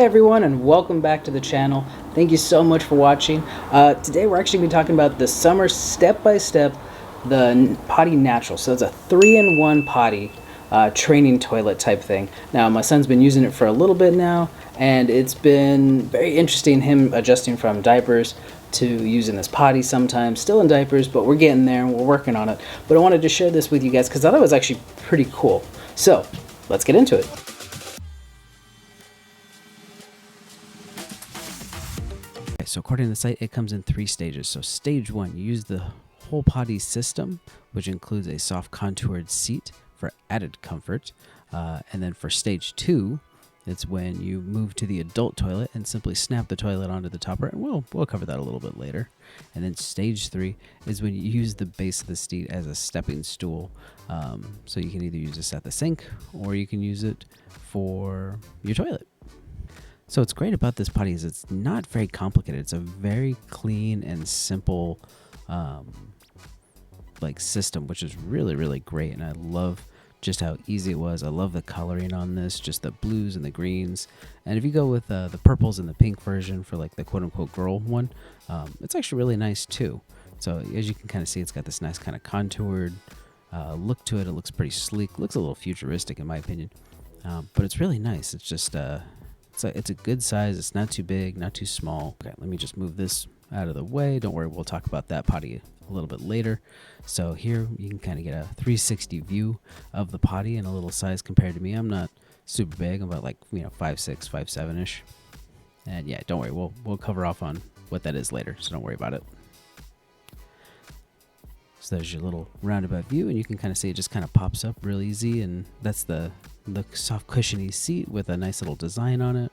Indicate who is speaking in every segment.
Speaker 1: Hey everyone, and welcome back to the channel. Thank you so much for watching. Today we're actually going to be talking about the summer step-by-step, the Potty Natural. So it's a 3-in-1 potty training toilet type thing. Now my son's been using it for a little bit now, and it's been very interesting, him adjusting from diapers to using this potty sometimes. Still in diapers, but we're getting there and we're working on it. But I wanted to share this with you guys because I thought it was actually pretty cool. So let's get into it. So according to the site, it comes in 3 stages. So stage 1, you use the whole potty system, which includes a soft contoured seat for added comfort. And then for stage 2, it's when you move to the adult toilet and simply snap the toilet onto the topper, and we'll cover that a little bit later. And then stage 3 is when you use the base of the seat as a stepping stool. So you can either use this at the sink or you can use it for your toilet. So what's great about this potty is it's not very complicated. It's a very clean and simple system, which is really, really great. And I love just how easy it was. I love the coloring on this, just the blues and the greens. And if you go with the purples and the pink version for like the quote unquote girl one, it's actually really nice too. So as you can kind of see, it's got this nice kind of contoured look to it. It looks pretty sleek, looks a little futuristic in my opinion, but it's really nice. It's just it's a good size. It's not too big, not too small. Okay, let me just move this out of the way. Don't worry, we'll talk about that potty a little bit later. So here you can kind of get a 360 view of the potty and a little size compared to me. I'm not super big. I'm about 5'6", 5'7"-ish. And yeah, don't worry, we'll cover off on what that is later, so don't worry about it. So there's your little roundabout view, and you can kind of see it just kind of pops up real easy, and that's the soft cushiony seat with a nice little design on it.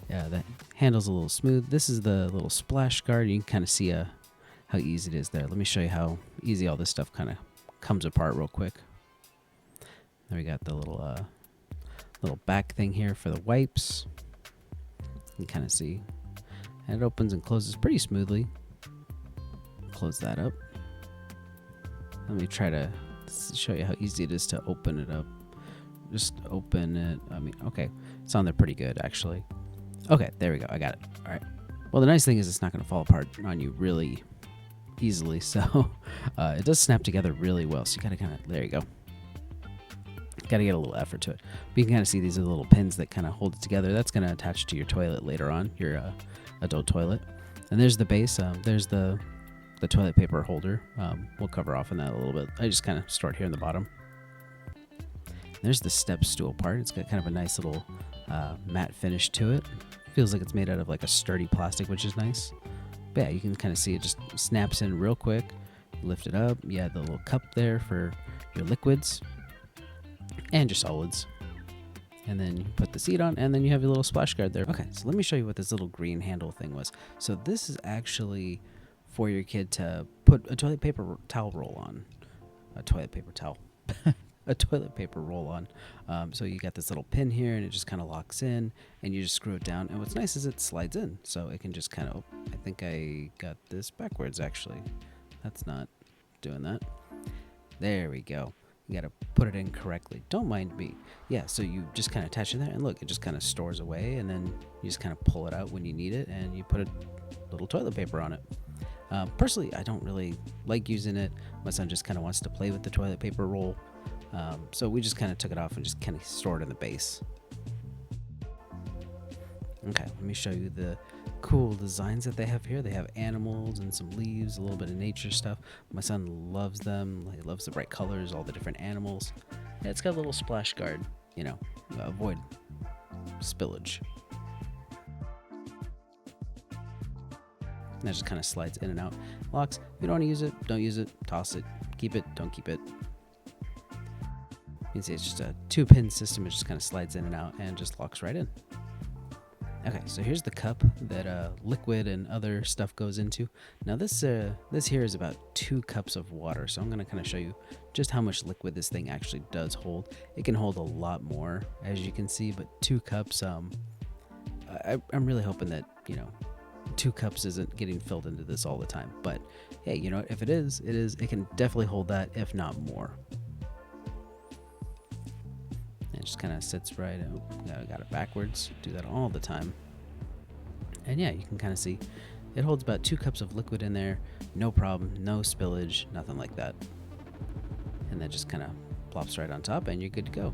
Speaker 1: Yeah, the handle's a little smooth. This is the little splash guard. You can kind of see how easy it is there. Let me show you how easy all this stuff kind of comes apart real quick. There we got the little back thing here for the wipes. You can kind of see, and it opens and closes pretty smoothly. Close that up. Let me try to show you how easy it is to open it up. Just open it. Okay, it's on there pretty good, actually. Okay, there we go. I got it. All right. Well, the nice thing is it's not going to fall apart on you really easily, so it does snap together really well. So you got to kind of, there you go. Got to get a little effort to it. But you can kind of see these are the little pins that kind of hold it together. That's going to attach to your toilet later on, your adult toilet. And there's the base. There's the toilet paper holder. We'll cover off on that a little bit. I just kind of start here in the bottom. There's the step stool part. It's got kind of a nice little matte finish to it. Feels like it's made out of like a sturdy plastic, which is nice. But yeah, you can kind of see it just snaps in real quick. Lift it up. You add the little cup there for your liquids and your solids. And then you put the seat on, and then you have your little splash guard there. Okay, so let me show you what this little green handle thing was. So this is actually for your kid to put a toilet paper towel roll on. A toilet paper towel. A toilet paper roll on. So you got this little pin here, and it just kind of locks in, and you just screw it down. And what's nice is it slides in, so it can just kind of, I think I got this backwards actually. That's not doing that. There we go. You got to put it in correctly. Don't mind me. Yeah, so you just kind of attach it there, and look, it just kind of stores away, and then you just kind of pull it out when you need it, and you put a little toilet paper on it. Personally, I don't really like using it. My son just kind of wants to play with the toilet paper roll. So we just kind of took it off and just kind of stored it in the base. Okay, let me show you the cool designs that they have here. They have animals and some leaves, a little bit of nature stuff. My son loves them. He loves the bright colors, all the different animals. Yeah, it's got a little splash guard, avoid spillage. And that just kind of slides in and out. Locks. If you don't want to use it, don't use it. Toss it. Keep it. Don't keep it. You can see it's just a 2-pin system. It just kind of slides in and out and just locks right in. Okay, so here's the cup that liquid and other stuff goes into. Now this here is about 2 cups of water. So I'm going to kind of show you just how much liquid this thing actually does hold. It can hold a lot more, as you can see, but 2 cups. I'm really hoping that 2 cups isn't getting filled into this all the time, but hey, if it is, it can definitely hold that, if not more. It just kind of sits right out. Got it backwards. Do that all the time. And yeah, you can kind of see it holds about 2 cups of liquid in there. No problem, no spillage, nothing like that. And that just kind of plops right on top and you're good to go.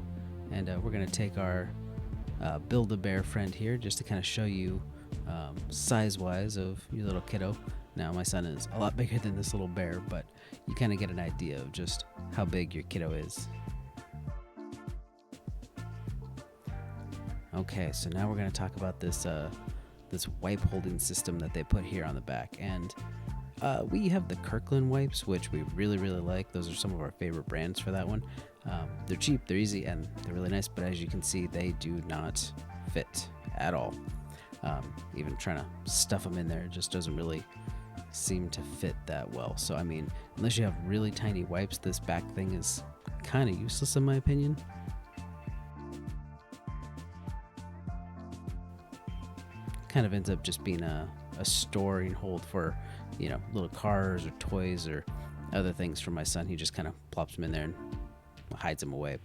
Speaker 1: And we're going to take our Build-A-Bear friend here just to kind of show you size-wise of your little kiddo. Now, my son is a lot bigger than this little bear, but you kind of get an idea of just how big your kiddo is. Okay, so now we're going to talk about this this wipe holding system that they put here on the back. And we have the Kirkland wipes, which we really like. Those are some of our favorite brands for that one. They're cheap, they're easy, and they're really nice, but as you can see, they do not fit at all. Even trying to stuff them in there, it just doesn't really seem to fit that well. So I mean, unless you have really tiny wipes, this back thing is kind of useless in my opinion. Kind of ends up just being a storing hold for, you know, little cars or toys or other things for my son. He just kind of plops them in there and hides them away.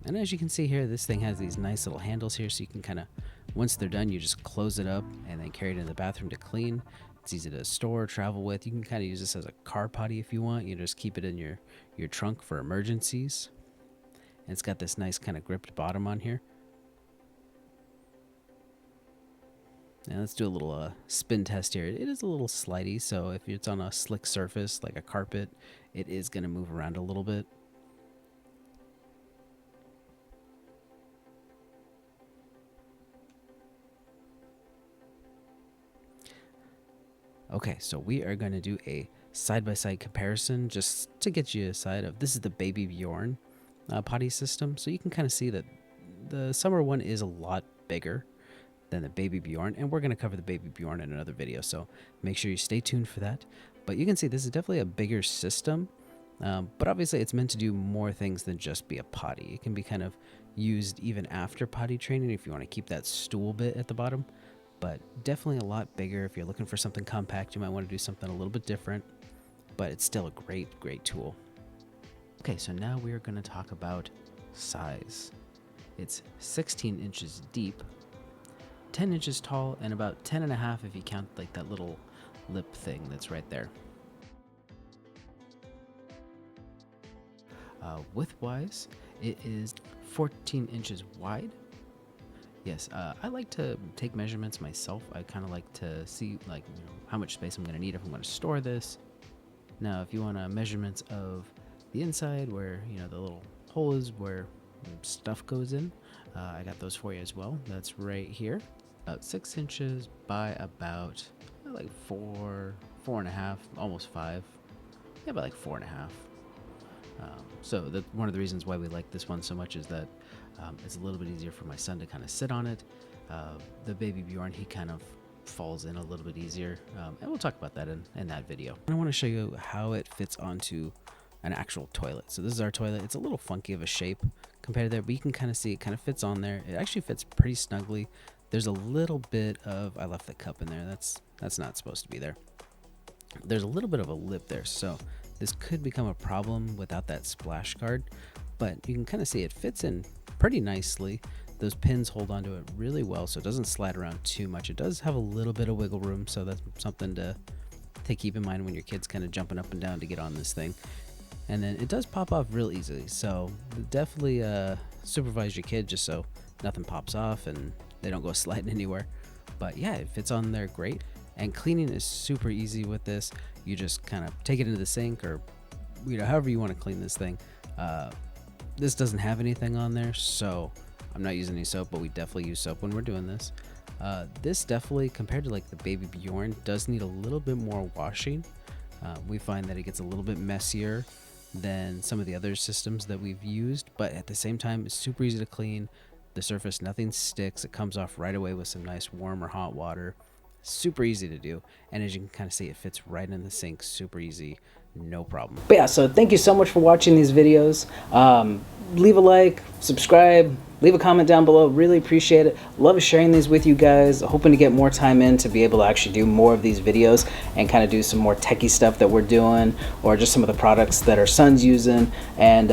Speaker 1: And as you can see here, this thing has these nice little handles here, so you can kind of, once they're done, you just close it up and then carry it in the bathroom to clean. It's easy to store, travel with. You can kind of use this as a car potty if you want. You just keep it in your trunk for emergencies. And it's got this nice kind of gripped bottom on here. Now let's do a little spin test here. It is a little slidey, so if it's on a slick surface like a carpet, it is going to move around a little bit. Okay, so we are going to do a side-by-side comparison just to get you a side of, this is the Baby Bjorn potty system. So you can kind of see that the summer one is a lot bigger than the Baby Bjorn, and we're going to cover the Baby Bjorn in another video, so make sure you stay tuned for that. But you can see this is definitely a bigger system, but obviously it's meant to do more things than just be a potty. It can be kind of used even after potty training if you want to keep that stool bit at the bottom, but definitely a lot bigger. If you're looking for something compact, you might want to do something a little bit different, but it's still a great tool. Okay, so now we are going to talk about size. It's 16 inches deep, 10 inches tall, and about 10.5 if you count like that little lip thing that's right there. Width-wise, it is 14 inches wide. Yes, I like to take measurements myself. I kind of like to see like, you know, how much space I'm going to need if I'm going to store this. Now, if you want measurements of the inside where, you know, the little hole is where stuff goes in, I got those for you as well. That's right here. About 6 inches by about like 4.5, almost 5. Yeah, about like 4.5. So one of the reasons why we like this one so much is that it's a little bit easier for my son to kind of sit on it. The Baby Bjorn, he kind of falls in a little bit easier, and we'll talk about that in that video. And I want to show you how it fits onto an actual toilet. So this is our toilet. It's a little funky of a shape compared to there, but you can kind of see it kind of fits on there. It actually fits pretty snugly. There's a little bit of, I left the cup in there. That's not supposed to be there. There's a little bit of a lip there, so this could become a problem without that splash guard, but you can kind of see it fits in pretty nicely. Those pins hold onto it really well, so it doesn't slide around too much. It does have a little bit of wiggle room, so that's something to keep in mind when your kid's kind of jumping up and down to get on this thing. And then it does pop off real easily, so definitely supervise your kid just so nothing pops off and they don't go sliding anywhere. But yeah, it fits on there great, and cleaning is super easy with this. You just kind of take it into the sink, or you know, however you want to clean this thing. This doesn't have anything on there, so I'm not using any soap, but we definitely use soap when we're doing this. This definitely, compared to like the Baby Bjorn, does need a little bit more washing. We find that it gets a little bit messier than some of the other systems that we've used, but at the same time, it's super easy to clean. The surface, nothing sticks. It comes off right away with some nice warm or hot water. Super easy to do, and as you can kind of see, it fits right in the sink, super easy. no problem.
Speaker 2: But yeah, so thank you so much for watching these videos. Leave a like, subscribe, leave a comment down below. Really appreciate it. Love sharing these with you guys. Hoping to get more time in to be able to actually do more of these videos and kind of do some more techie stuff that we're doing, or just some of the products that our son's using, and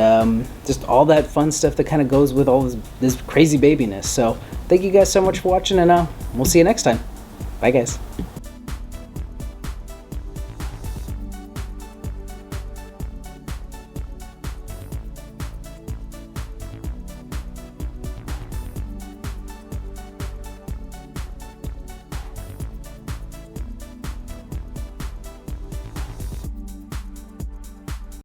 Speaker 2: just all that fun stuff that kind of goes with all this crazy babiness. So thank you guys so much for watching, and we'll see you next time. Bye, guys.